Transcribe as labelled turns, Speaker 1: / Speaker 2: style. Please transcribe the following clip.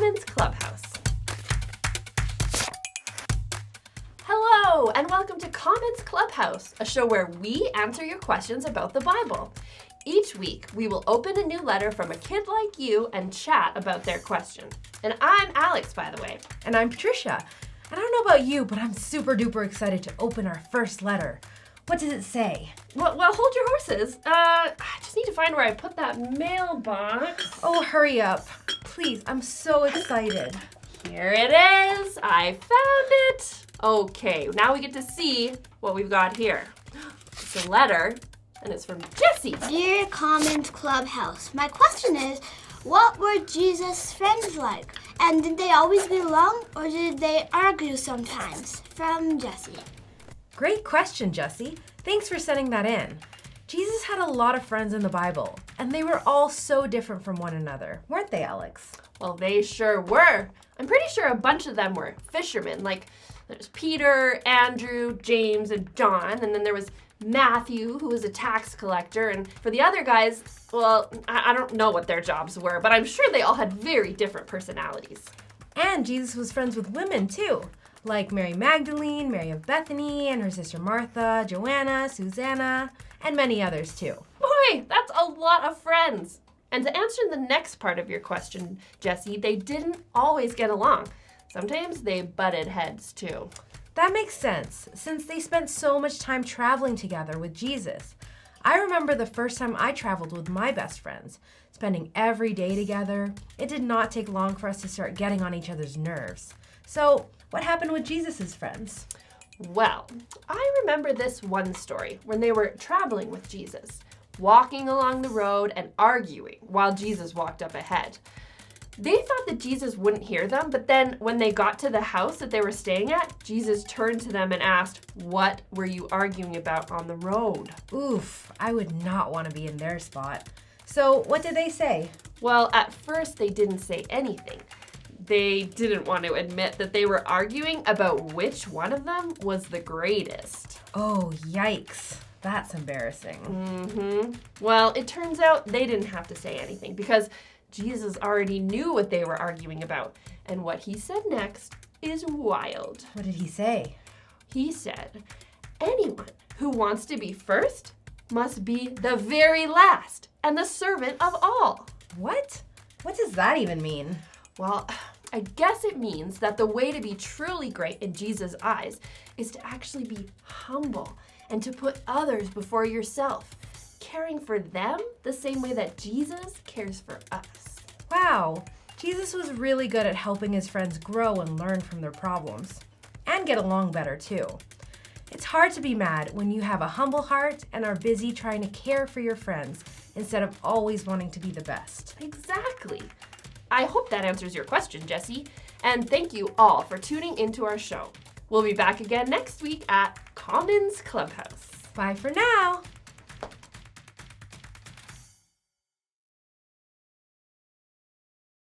Speaker 1: Commons Clubhouse. Hello, and welcome to Commons Clubhouse, a show where we answer your questions about the Bible. Each week, we will open a new letter from a kid like you and chat about their question. And I'm Alex, by the way.
Speaker 2: And I'm Patricia. And I don't know about you, but I'm super duper excited to open our first letter. What does it say?
Speaker 1: Well, hold your horses. I just need to find where I put that mailbox.
Speaker 2: Oh, hurry up. Please, I'm so excited.
Speaker 1: Here it is. I found it. Okay, now we get to see what we've got here. It's a letter, and it's from Jesse.
Speaker 3: Dear Commons Clubhouse, my question is, what were Jesus' friends like? And did they always get along, or did they argue sometimes? From Jesse.
Speaker 2: Great question, Jesse. Thanks for sending that in. Jesus had a lot of friends in the Bible, and they were all so different from one another, weren't they, Alex?
Speaker 1: Well, they sure were. I'm pretty sure a bunch of them were fishermen, like there's Peter, Andrew, James, and John, and then there was Matthew, who was a tax collector, and for the other guys, well, I don't know what their jobs were, but I'm sure they all had very different personalities.
Speaker 2: And Jesus was friends with women, too, like Mary Magdalene, Mary of Bethany, and her sister Martha, Joanna, Susanna, and many others, too.
Speaker 1: Boy, that's a lot of friends. And to answer the next part of your question, Jesse, they didn't always get along. Sometimes they butted heads, too.
Speaker 2: That makes sense, since they spent so much time traveling together with Jesus. I remember the first time I traveled with my best friends, spending every day together. It did not take long for us to start getting on each other's nerves. So, what happened with Jesus' friends?
Speaker 1: Well, I remember this one story when they were traveling with Jesus, walking along the road and arguing while Jesus walked up ahead. They thought that Jesus wouldn't hear them, but then when they got to the house that they were staying at, Jesus turned to them and asked, "What were you arguing about on the road?"
Speaker 2: Oof, I would not want to be in their spot. So, what did they say?
Speaker 1: Well, at first they didn't say anything. They didn't want to admit that they were arguing about which one of them was the greatest.
Speaker 2: Oh, yikes. That's embarrassing.
Speaker 1: Well, it turns out they didn't have to say anything because Jesus already knew what they were arguing about. And what he said next is wild.
Speaker 2: What did he say?
Speaker 1: He said, anyone who wants to be first must be the very last and the servant of all.
Speaker 2: What? What does that even mean?
Speaker 1: Well, I guess it means that the way to be truly great in Jesus' eyes is to actually be humble and to put others before yourself, caring for them the same way that Jesus cares for us.
Speaker 2: Wow, Jesus was really good at helping his friends grow and learn from their problems, and get along better too. It's hard to be mad when you have a humble heart and are busy trying to care for your friends instead of always wanting to be the best.
Speaker 1: Exactly. I hope that answers your question, Jesse, and thank you all for tuning into our show. We'll be back again next week at Commons Clubhouse.
Speaker 2: Bye for now.